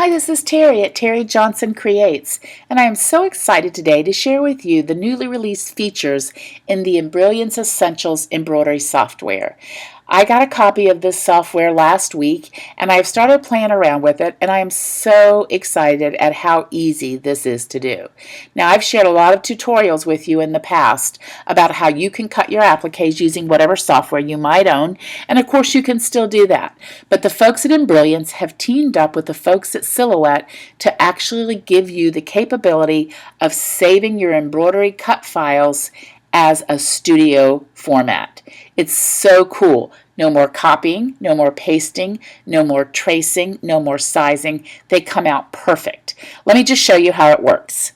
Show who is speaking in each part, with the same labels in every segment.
Speaker 1: Hi, this is Terry at Terry Johnson Creates, and I am so excited today to share with you the newly released features in the Embrillance Essentials embroidery software. I got a copy of this software last week, and I've started playing around with it, and I am so excited at how easy this is to do. Now, I've shared a lot of tutorials with you in the past about how you can cut your appliques using whatever software you might own, and of course you can still do that. But the folks at Embrillance have teamed up with the folks at Silhouette to actually give you the capability of saving your embroidery cut files as a studio format. It's so cool. No more copying, no more pasting, no more tracing, no more sizing. They come out perfect. Let me just show you how it works.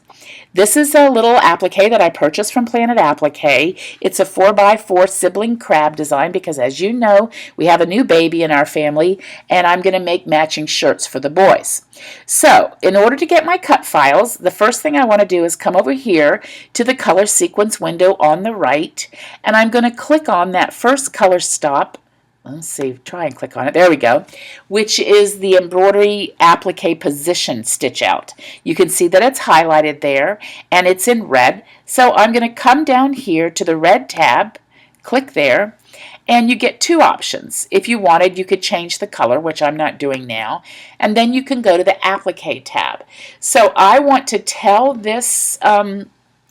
Speaker 1: This is a little applique that I purchased from Planet Applique. It's a 4x4 sibling crab design because, as you know, we have a new baby in our family, and I'm going to make matching shirts for the boys. So, in order to get my cut files, the first thing I want to do is come over here to the color sequence window on the right, and I'm going to click on that first color stop. Let's see, try and click on it. There we go, which is the embroidery applique position stitch out. You can see that it's highlighted there and it's in red. So I'm going to come down here to the red tab, click there, and you get two options. If you wanted, you could change the color, which I'm not doing now, and then you can go to the applique tab. So I want to tell this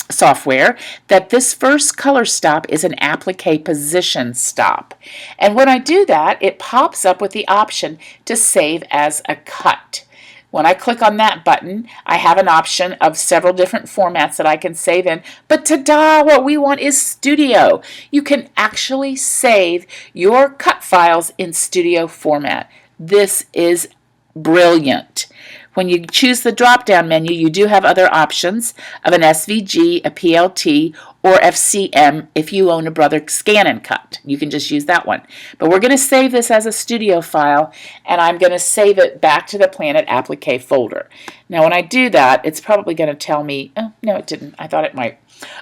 Speaker 1: software that this first color stop is an applique position stop. And when I do that, it pops up with the option to save as a cut. When I click on that button, I have an option of several different formats that I can save in. But ta-da, what we want is Studio. You can actually save your cut files in Studio format. This is brilliant. When you choose the drop-down menu, you do have other options of an SVG, a PLT, or FCM if you own a Brother Scan and Cut. You can just use that one. But we're going to save this as a studio file, and I'm going to save it back to the Planet Applique folder. Now, when I do that, it's probably going to tell me, oh, no, it didn't. I thought it might.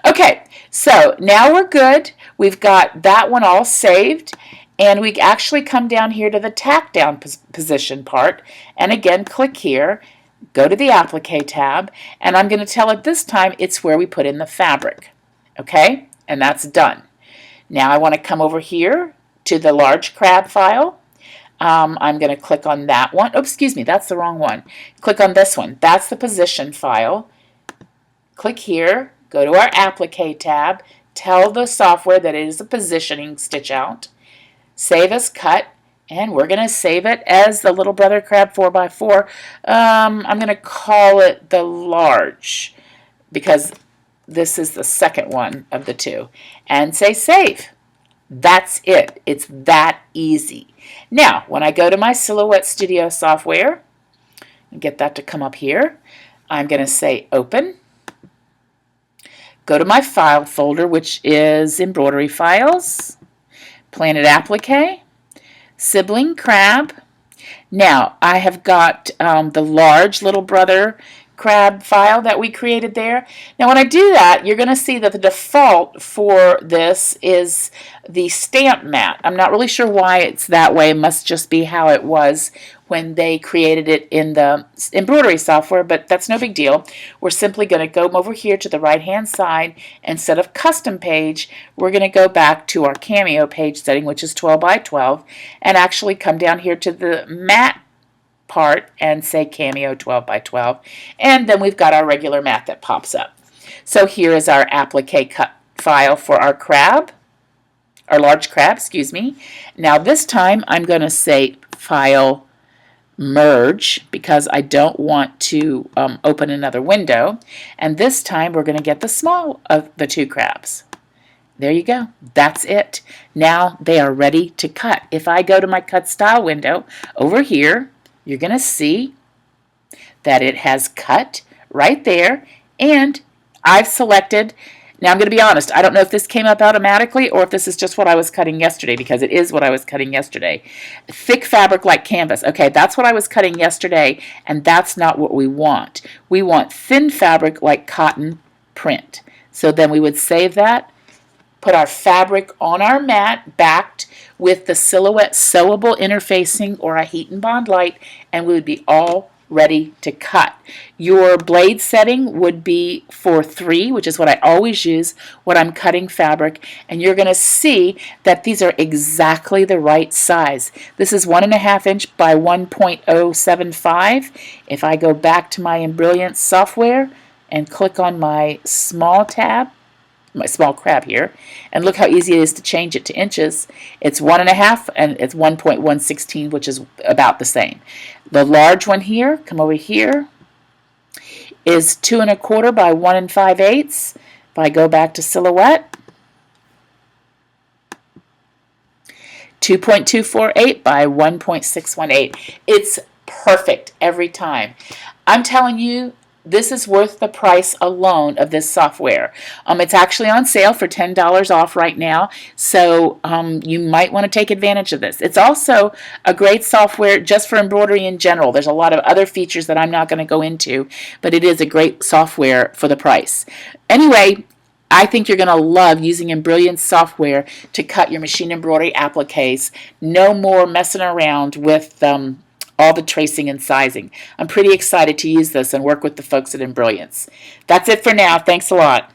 Speaker 1: Okay, so now we're good. We've got that one all saved. And we actually come down here to the tack down position part, and again click here, go to the applique tab, and I'm going to tell it this time it's where we put in the fabric. Okay, and that's done. Now I want to come over here to the large crab file. I'm going to click on that one. Oh, excuse me, that's the wrong one. Click on this one. That's the position file. Click here, go to our applique tab, tell the software that it is a positioning stitch out. Save as cut, and we're going to save it as the Little Brother Crab 4x4. I'm going to call it the large because this is the second one of the two. And say save. That's it. It's that easy. Now, when I go to my Silhouette Studio software, and get that to come up here, I'm going to say open. Go to my file folder, which is embroidery files. Planet Applique, Sibling Crab. Now, I have got the large Little Brother Crab file that we created there. Now, when I do that, you're going to see that the default for this is the stamp mat. I'm not really sure why it's that way. It must just be how it was when they created it in the embroidery software, but that's no big deal. We're simply going to go over here to the right-hand side. Instead of custom page, we're going to go back to our Cameo page setting, which is 12 by 12, and actually come down here to the mat part and say Cameo 12 by 12, and then we've got our regular mat that pops up. So here is our applique cut file for our crab, our large crab, excuse me. Now this time I'm going to say File Merge because I don't want to open another window, and this time we're going to get the small of the two crabs. There you go. That's it. Now they are ready to cut. If I go to my cut style window over here, you're going to see that it has cut right there, and I've selected. Now I'm going to be honest, I don't know if this came up automatically or if this is just what I was cutting yesterday, because it is what I was cutting yesterday. Thick fabric like canvas. Okay, that's what I was cutting yesterday, and that's not what we want. We want thin fabric like cotton print. So then we would save that, put our fabric on our mat, backed with the Silhouette sewable interfacing or a heat and bond light, and we would be all ready to cut. Your blade setting would be for 3, which is what I always use when I'm cutting fabric, and you're going to see that these are exactly the right size. This is 1.5 inch by 1.075. If I go back to my Embrillance software and click on my small tab, my small crab here, and look how easy it is to change it to inches. It's 1.5 and it's 1.116, which is about the same. The large one here, come over here, is 2.25 by 1 5/8. If I go back to silhouette, 2.248 by 1.618. It's perfect every time. I'm telling you, this is worth the price alone of this software. It's actually on sale for $10 off right now, so you might want to take advantage of this. It's also a great software just for embroidery in general. There's a lot of other features that I'm not going to go into, but it is a great software for the price. Anyway, I think you're going to love using Embrillance software to cut your machine embroidery appliques. No more messing around with all the tracing and sizing. I'm pretty excited to use this and work with the folks at Embrillance. That's it for now. Thanks a lot.